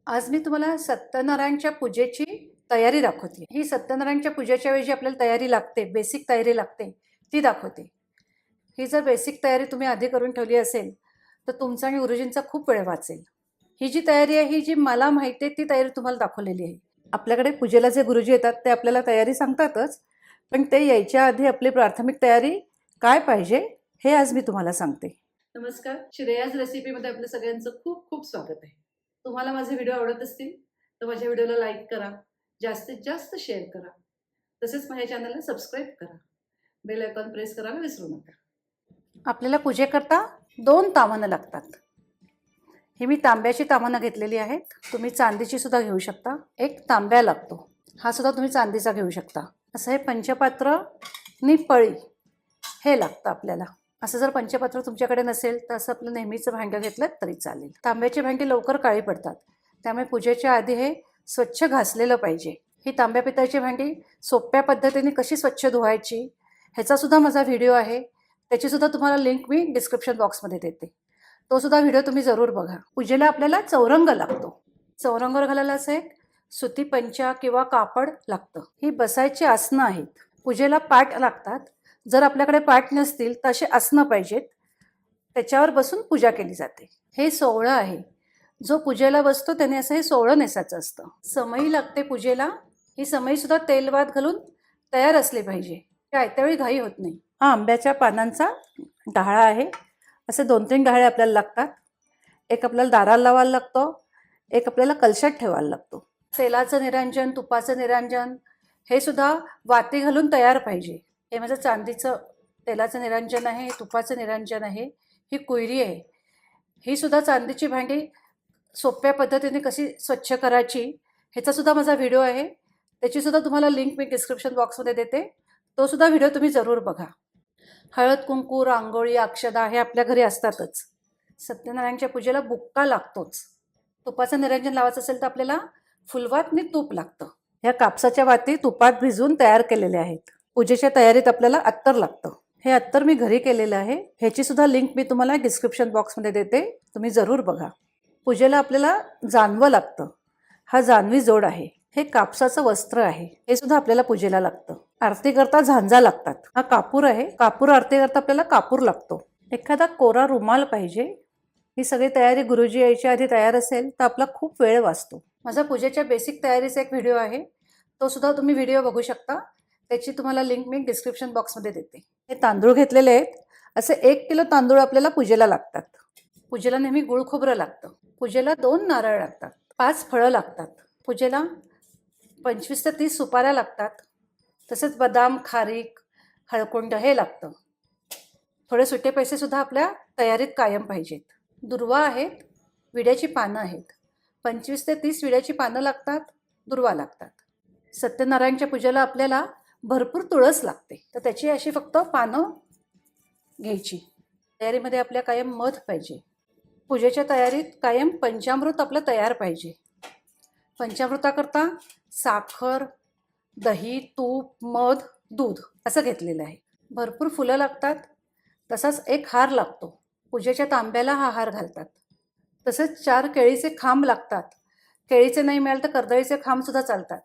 आज मी तुम्हाला सत्यनारायणच्या पूजेची तयारी दाखवते। ही सत्यनारायणच्या पूजेच्या वेळी जी आपल्याला तयारी लागते, बेसिक तयारी लागते, ती दाखवते। ही जर बेसिक तयारी तुम्ही आधी करून ठेवली असेल, तर तुमचा आणि गुरुजींचा खूप वेळ वाचेल। ही जी तयारी आहे, ही जी मला माहिती आहे, ती तयारी तुम्हाला दाखवलेली आहे। आपल्याकडे पूजेला जे गुरुजी येतात, ते आपल्याला तयारी सांगतातच, पण ते यायच्या आधी आपली प्राथमिक तयारी काय पाहिजे, हे आज मी तुम्हाला सांगते। नमस्कार, श्रेयाज रेसिपीमध्ये आपलं सगळ्यांचं खूप खूप स्वागत आहे। तुम्हाला माझे व्हिडिओ आवडत असतील तर माझ्या व्हिडिओला लाईक करा, जास्तीत जास्त शेअर करा, तसेच माझ्या चॅनलला सबस्क्राईब करा, बेल आयकॉन प्रेस करायला विसरू नका। आपल्याला पूजेकरता 2 ताम्हणं लागतात। ही मी तांब्याची ताम्हणं घेतलेली आहेत, तुम्ही चांदीची सुद्धा घेऊ शकता। एक तांब्या लागतो, हा सुद्धा तुम्ही चांदीचा घेऊ शकता। असं हे पंचपात्र आणि पळी हे लागतं आपल्याला। असं जर पंचपात्र तुमच्याकडे नसेल तर असं आपलं नेहमीचं भांडं घेतलं तरी चालेल। तांब्याची भांडी लवकर काळी पडतात, त्यामुळे पूजेच्या आधी हे स्वच्छ घासलेलं पाहिजे। ही तांब्या पितळची भांडी सोप्या पद्धतीने कशी स्वच्छ धुवायची ह्याचा सुद्धा माझा व्हिडिओ आहे, त्याची सुद्धा तुम्हाला लिंक मी डिस्क्रिप्शन बॉक्समध्ये देते, तो सुद्धा व्हिडिओ तुम्ही जरूर बघा। पूजेला आपल्याला चौरंग लागतो, चौरंगावर घालायला असं एक सुती पंचा किंवा कापड लागतं। ही बसायची आसनं आहेत, पूजेला पाट लागतात। जर आपल्याकडे पाट नसतील तर असे आसनं पाहिजेत, त्याच्यावर बसून पूजा केली जाते। हे सोवळं आहे, जो पूजेला बसतो त्याने असं हे सोवळं नेसायचं असतं। समई लागते पूजेला, ही समई सुद्धा तेलवात घालून तयार असली पाहिजे, त्यावेळी घाई होत नाही। हा आंब्याच्या पानांचा डहाळा आहे, असे 2-3 डहाळे आपल्याला लागतात। एक आपल्याला दाराला लावायला लागतो, एक आपल्याला कलशात ठेवायला लागतो। तेलाचं निरंजन, तुपाचं निरंजन हे सुद्धा वाती घालून तयार पाहिजे। हे माझं चांदीचं तेलाचं निरंजन आहे, तुपाचं निरंजन आहे, ही कुयरी आहे। ही सुद्धा चांदीची भांडी सोप्या पद्धतीने कशी स्वच्छ करायची ह्याचा सुद्धा माझा व्हिडिओ आहे, त्याची सुद्धा तुम्हाला लिंक मी डिस्क्रिप्शन बॉक्समध्ये देते, तो सुद्धा व्हिडिओ तुम्ही जरूर बघा। हळद कुंकू, रांगोळी, अक्षदा हे आपल्या घरी असतातच। सत्यनारायणच्या पूजेला बुक्का लागतोच। तुपाचं निरंजन लावायचं असेल तर आपल्याला फुलवात आणि तूप लागतं। ह्या कापसाच्या वाती तुपात भिजवून तयार केलेल्या आहेत। पूजेच्या तयारीत आपल्याला अत्तर लागतं, हे अत्तर मी घरी केलेलं आहे, ह्याची सुद्धा लिंक मी तुम्हाला डिस्क्रिप्शन बॉक्समध्ये देते, तुम्ही जरूर बघा। पूजेला आपल्याला जानवं लागतं, हा जानवी जोड आहे। हे कापसाचं वस्त्र आहे, हे सुद्धा आपल्याला पूजेला लागतं। आरती करता झांजा लागतात, हा कापूर आहे, कापूर आरती करता आपल्याला कापूर लागतो। एखादा कोरा रुमाल पाहिजे। ही सगळी तयारी गुरुजी यायच्या आधी तयार असेल तर आपला खूप वेळ वाचतो। माझा पूजेच्या बेसिक तयारीचा एक व्हिडिओ आहे, तो सुद्धा तुम्ही व्हिडिओ बघू शकता, त्याची तुम्हाला लिंक मी डिस्क्रिप्शन बॉक्समध्ये देते। हे तांदूळ घेतलेले आहेत, असे 1 किलो तांदूळ आपल्याला पूजेला लागतात। पूजेला नेहमी गुळ खोबरं लागतं, पूजेला 2 नारळ लागतात, 5 फळं लागतात, पूजेला 25 ते 30 सुपाऱ्या लागतात, तसेच बदाम, खारीक, हळकुंड हे लागतं। थोडे सुटे पैसे सुद्धा आपल्या तयारीत कायम पाहिजेत। दुर्वा आहेत, विड्याची पानं आहेत, 25 ते 30 विड्याची पानं लागतात, दुर्वा लागतात। सत्यनारायणच्या पूजेला आपल्याला भरपूर तुळस लागते, तर त्याची अशी फक्त पानं घ्यायची। तयारीमध्ये आपल्या कायम मध पाहिजे। पूजेच्या तयारीत कायम पंचामृत आपलं तयार पाहिजे। पंचामृताकरता साखर, दही, तूप, मध, दूध असं घेतलेलं आहे। भरपूर फुलं लागतात, तसाच एक हार लागतो, पूजेच्या तांब्याला हा हार घालतात। तसेच 4 केळीचे खांब लागतात, केळीचे नाही मिळाले तर कर्दळीचे खांब सुद्धा चालतात।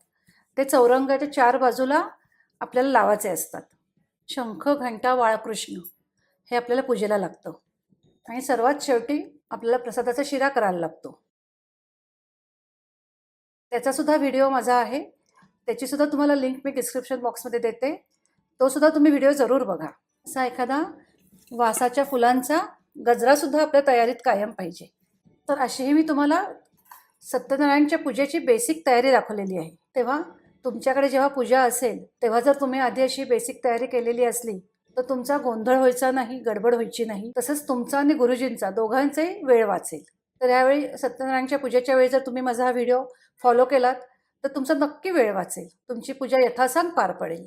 ते चौरंगाच्या 4 बाजूला आपल्याला लावायचे असतात। शंख, घंटा, वाळकृष्ण हे आपल्याला पूजेला लागतं। आणि सर्वात शेवटी आपल्याला प्रसादाचा शिरा करायला लागतो, त्याचा सुद्धा व्हिडिओ माझा आहे, त्याची सुद्धा तुम्हाला लिंक मी डिस्क्रिप्शन बॉक्समध्ये देते, तो सुद्धा तुम्ही व्हिडिओ जरूर बघा। असा एखादा वासाच्या फुलांचा गजरा सुद्धा आपल्या तयारीत कायम पाहिजे। तर अशीही मी तुम्हाला सत्यनारायणच्या पूजेची बेसिक तयारी दाखवलेली आहे। तेव्हा तुमच्याकडे जेव्हा पूजा असेल तेव्हा जर तुम्ही आधी अशी बेसिक तयारी केलेली असली तर तुमचा गोंधळ व्हायचा नाही, गडबड व्हायची नाही, तसंच तुमचा आणि गुरुजींचा दोघांचाही वेळ वाचेल। तर यावेळी सत्यनारायणच्या पूजेच्या वेळी जर तुम्ही माझा हा व्हिडिओ फॉलो केलात तर तुमचा नक्की वेळ वाचेल, तुमची पूजा यथासांग पार पडेल।